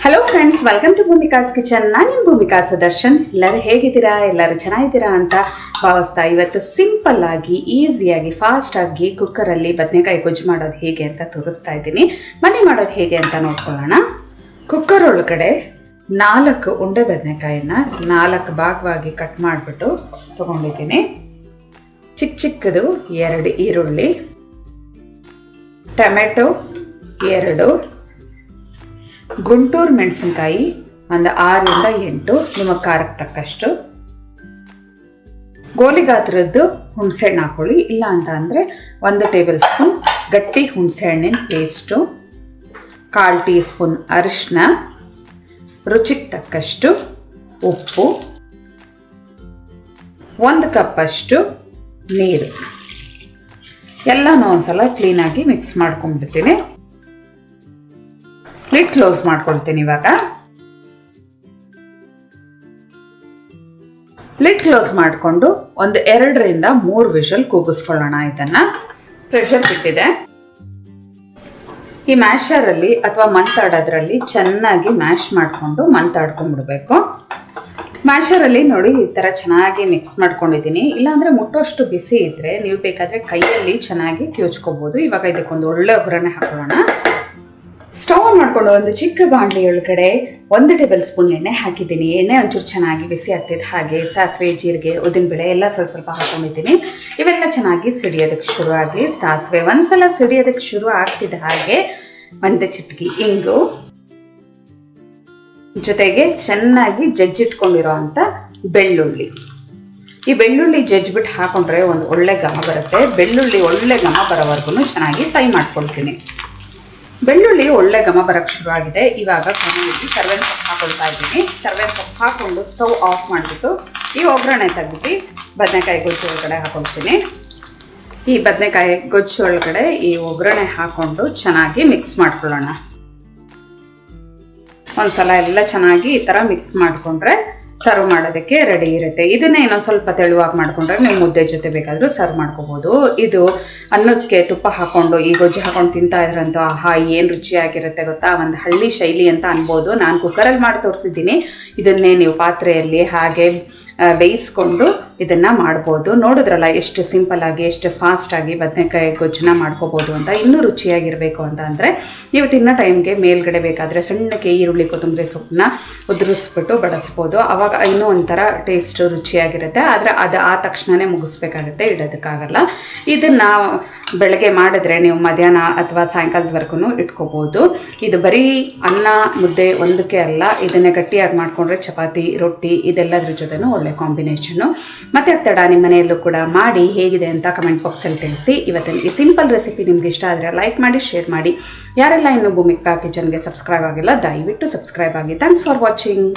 Hello friends, welcome to Bhoomika's kitchen. ನಾನು ನಿಮ್ಮ ಭೂಮಿಕಾ ಸುದರ್ಶನ್. ಎಲ್ಲರೂ ಹೇಗಿದ್ದೀರಾ? ಎಲ್ಲರೂ ಚೆನ್ನಾಗಿದ್ದೀರಾ ಅಂತ ಭಾವಿಸ್ತಾ ಇವತ್ತು ಸಿಂಪಲ್ ಆಗಿ ಈಸಿಯಾಗಿ ಫಾಸ್ಟಾಗಿ ಕುಕ್ಕರಲ್ಲಿ ಬದನೆಕಾಯಿ ಗೊಜ್ಜು ಮಾಡೋದು ಹೇಗೆ ಅಂತ ತೋರಿಸ್ತಾ ಇದ್ದೀನಿ. ಬನ್ನಿ ಮಾಡೋದು ಹೇಗೆ ಅಂತ ನೋಡ್ಕೊಳ್ಳೋಣ. ಕುಕ್ಕರ್ ಒಳಗಡೆ 4 ಉಂಡೆ ಬದನೆಕಾಯಿನ 4 ಭಾಗವಾಗಿ ಕಟ್ ಮಾಡಿಬಿಟ್ಟು ತೊಗೊಂಡಿದ್ದೀನಿ. ಚಿಕ್ಕದು 2 ಈರುಳ್ಳಿ, ಟೊಮೆಟೊ 2, ಗುಂಟೂರು ಮೆಣಸಿನ್ಕಾಯಿ ಒಂದು 6 ಇಂದ 8 ನಿಮ್ಮ ಖಾರಕ್ಕೆ ತಕ್ಕಷ್ಟು, ಗೋಲಿ ಗಾತ್ರದ್ದು ಹುಣಸೆಹಣ್ಣು ಹಾಕೊಳ್ಳಿ. ಇಲ್ಲ ಅಂತ ಅಂದರೆ 1 ಟೇಬಲ್ ಸ್ಪೂನ್ ಗಟ್ಟಿ ಹುಣಸೆಹಣ್ಣಿನ ಪೇಸ್ಟು, 1/4 ಟೀ ಸ್ಪೂನ್ ಅರಿಶಿನ, ರುಚಿಗೆ ತಕ್ಕಷ್ಟು ಉಪ್ಪು, 1 ಕಪ್ಪಷ್ಟು ನೀರು. ಎಲ್ಲನೂ ಒಂದ್ಸಲ ಕ್ಲೀನಾಗಿ ಮಿಕ್ಸ್ ಮಾಡ್ಕೊಂಡ್ಬಿಡ್ತೀನಿ. ಲಿಡ್ ಕ್ಲೋಸ್ ಮಾಡ್ಕೊಳ್ತೀನಿ. ಇವಾಗ ಲಿಡ್ ಕ್ಲೋಸ್ ಮಾಡಿಕೊಂಡು ಒಂದು 2 ರಿಂದ 3 ವಿಷಲ್ ಕೂಗಿಸ್ಕೊಳ್ಳೋಣ. ಇದನ್ನು ಪ್ರೆಷರ್ ಬಿಟ್ಟಿದೆ. ಈ ಮ್ಯಾಶರಲ್ಲಿ ಅಥವಾ ಮಂತಾಡೋದ್ರಲ್ಲಿ ಚೆನ್ನಾಗಿ ಮ್ಯಾಶ್ ಮಾಡಿಕೊಂಡು ಮಂತಾಡ್ಕೊಂಡ್ಬಿಡ್ಬೇಕು. ಮ್ಯಾಶರಲ್ಲಿ ನೋಡಿ ಈ ಥರ ಚೆನ್ನಾಗಿ ಮಿಕ್ಸ್ ಮಾಡ್ಕೊಂಡಿದ್ದೀನಿ. ಇಲ್ಲಾಂದರೆ ಮುಟ್ಟೋಷ್ಟು ಬಿಸಿ ಇದ್ದರೆ ನೀವು ಬೇಕಾದರೆ ಕೈಯಲ್ಲಿ ಚೆನ್ನಾಗಿ ಕಿವುಚ್ಕೋಬೋದು. ಇವಾಗ ಇದಕ್ಕೊಂದು ಒಳ್ಳೆ ಒಗ್ಗರಣೆ ಹಾಕೊಳ್ಳೋಣ. ಸ್ಟವ್ ಆನ್ ಮಾಡಿಕೊಂಡು ಒಂದು ಚಿಕ್ಕ ಬಾಣಲಿ ಒಳಗಡೆ 1 ಟೇಬಲ್ ಸ್ಪೂನ್ ಎಣ್ಣೆ ಹಾಕಿದ್ದೀನಿ. ಎಣ್ಣೆ ಒಂಚೂರು ಚೆನ್ನಾಗಿ ಬಿಸಿ ಆಗ್ತಿದೆ. ಹಾಗೆ ಸಾಸಿವೆ, ಜೀರಿಗೆ, ಉದ್ದಿನಬೇಳೆ ಎಲ್ಲ ಸ್ವಲ್ಪ ಹಾಕೊಂಡಿದ್ದೀನಿ. ಇವೆಲ್ಲ ಚೆನ್ನಾಗಿ ಸಿಡಿಯೋದಕ್ಕೆ ಶುರುವಾಗಿ ಸಾಸಿವೆ ಒಂದ್ಸಲ ಸಿಡಿಯೋದಕ್ಕೆ ಶುರು ಆಗ್ತಿದೆ. ಹಾಗೆ 1 ಚಿಟಿಕೆ ಇಂಗು, ಜೊತೆಗೆ ಚೆನ್ನಾಗಿ ಜಜ್ಜಿಟ್ಕೊಂಡಿರೋ ಅಂಥ ಬೆಳ್ಳುಳ್ಳಿ. ಈ ಬೆಳ್ಳುಳ್ಳಿ ಜಜ್ಜಿಬಿಟ್ಟು ಹಾಕೊಂಡ್ರೆ ಒಂದು ಒಳ್ಳೆ ಘಮ ಬರುತ್ತೆ. ಬೆಳ್ಳುಳ್ಳಿ ಒಳ್ಳೆ ಘಮ ಬರೋವರೆಗೂ ಚೆನ್ನಾಗಿ ಫ್ರೈ ಮಾಡ್ಕೊಳ್ತೀನಿ. ಬೆಳ್ಳುಳ್ಳಿ ಒಳ್ಳೆ ಘಮ ಬರೋಕ್ಕೆ ಶುರುವಾಗಿದೆ. ಇವಾಗ ಕೊನೆಯಲ್ಲಿ ಕರ್ಬೇವಿನ ಸೊಪ್ಪು ಹಾಕೊಳ್ತಾ ಇದ್ದೀನಿ. ಕರ್ಬೇವಿನ ಸೊಪ್ಪು ಹಾಕ್ಕೊಂಡು ಸ್ಟವ್ ಆಫ್ ಮಾಡಿಬಿಟ್ಟು ಈ ಒಗ್ಗರಣೆ ತೆಗೆದು ಬದನೆಕಾಯಿ ಗೊಜ್ಜು ಒಳಗಡೆ ಹಾಕೊಳ್ತೀನಿ. ಈ ಬದನೆಕಾಯಿ ಗೊಜ್ಜು ಒಳಗಡೆ ಈ ಒಗ್ಗರಣೆ ಹಾಕ್ಕೊಂಡು ಚೆನ್ನಾಗಿ ಮಿಕ್ಸ್ ಮಾಡ್ಕೊಳ್ಳೋಣ. ಒಂದ್ಸಲ ಎಲ್ಲ ಚೆನ್ನಾಗಿ ಈ ಥರ ಮಿಕ್ಸ್ ಮಾಡಿಕೊಂಡ್ರೆ ಸರ್ವ್ ಮಾಡೋದಕ್ಕೆ ರೆಡಿ ಇರುತ್ತೆ. ಇದನ್ನೇ ಇನ್ನೊಂದು ಸ್ವಲ್ಪ ತೆಳುವಾಗಿ ಮಾಡಿಕೊಂಡ್ರೆ ನೀವು ಮುದ್ದೆ ಜೊತೆ ಬೇಕಾದರೂ ಸರ್ವ್ ಮಾಡ್ಕೋಬೋದು. ಇದು ಅನ್ನಕ್ಕೆ ತುಪ್ಪ ಹಾಕ್ಕೊಂಡು ಈ ಗೊಜ್ಜು ಹಾಕೊಂಡು ತಿಂತಾ ಇದ್ರಂತೂ ಆಹಾ ಏನು ರುಚಿಯಾಗಿರುತ್ತೆ ಗೊತ್ತಾ. ಒಂದು ಹಳ್ಳಿ ಶೈಲಿ ಅಂತ ಅನ್ಬೋದು. ನಾನು ಕುಕ್ಕರಲ್ಲಿ ಮಾಡಿ ತೋರಿಸಿದ್ದೀನಿ. ಇದನ್ನೇ ನೀವು ಪಾತ್ರೆಯಲ್ಲಿ ಹಾಗೆ ಬೇಯಿಸ್ಕೊಂಡು ಇದನ್ನು ಮಾಡ್ಬೋದು. ನೋಡಿದ್ರಲ್ಲ ಎಷ್ಟು ಸಿಂಪಲ್ಲಾಗಿ ಎಷ್ಟು ಫಾಸ್ಟಾಗಿ ಬದನೆಕಾಯಿ ಗೊಜ್ಜನ್ನ ಮಾಡ್ಕೋಬೋದು ಅಂತ. ಇನ್ನೂ ರುಚಿಯಾಗಿರಬೇಕು ಅಂತ ಅಂದರೆ ನೀವು ತಿನ್ನೋ ಟೈಮ್ಗೆ ಮೇಲ್ಗಡೆ ಬೇಕಾದರೆ ಸಣ್ಣಕ್ಕೆ ಈರುಳ್ಳಿ, ಕೊತ್ತಂಬರಿ ಸೊಪ್ಪನ್ನ ಉದುರಿಸ್ಬಿಟ್ಟು ಬಡಿಸ್ಬೋದು. ಆವಾಗ ಇನ್ನೂ ಒಂಥರ ಟೇಸ್ಟ್ ರುಚಿಯಾಗಿರುತ್ತೆ. ಆದರೆ ಅದು ಆ ತಕ್ಷಣವೇ ಮುಗಿಸ್ಬೇಕಾಗುತ್ತೆ, ಇಡೋದಕ್ಕಾಗಲ್ಲ. ಇದನ್ನು ಬೆಳಗ್ಗೆ ಮಾಡಿದ್ರೆ ನೀವು ಮಧ್ಯಾಹ್ನ ಅಥವಾ ಸಾಯಂಕಾಲದವರೆಗೂ ಇಟ್ಕೋಬೋದು. ಇದು ಬರೀ ಅನ್ನ ಮುದ್ದೆ ಒಂದಕ್ಕೆ ಅಲ್ಲ, ಇದನ್ನೇ ಗಟ್ಟಿಯಾಗಿ ಮಾಡಿಕೊಂಡ್ರೆ ಚಪಾತಿ, ರೊಟ್ಟಿ ಇದೆಲ್ಲದ್ರ ಜೊತೆನೂ ಒಳ್ಳೆ ಕಾಂಬಿನೇಷನ್ನು. ಮತ್ತೆ ತಡ ನಿಮ್ಮ ಮನೆಯಲ್ಲೂ ಕೂಡ ಮಾಡಿ ಹೇಗಿದೆ ಅಂತ ಕಮೆಂಟ್ ಬಾಕ್ಸಲ್ಲಿ ತಿಳಿಸಿ. ಇವತ್ತಿನ ಈ ಸಿಂಪಲ್ ರೆಸಿಪಿ ನಿಮ್ಗೆ ಇಷ್ಟ ಆದರೆ ಲೈಕ್ ಮಾಡಿ, ಶೇರ್ ಮಾಡಿ. ಯಾರೆಲ್ಲ ಇನ್ನೂ ಭೂಮಿಕಾ ಕಿಚನ್ಗೆ ಸಬ್ಸ್ಕ್ರೈಬ್ ಆಗಿಲ್ಲ ದಯವಿಟ್ಟು ಸಬ್ಸ್ಕ್ರೈಬ್ ಆಗಿ. Thanks for watching.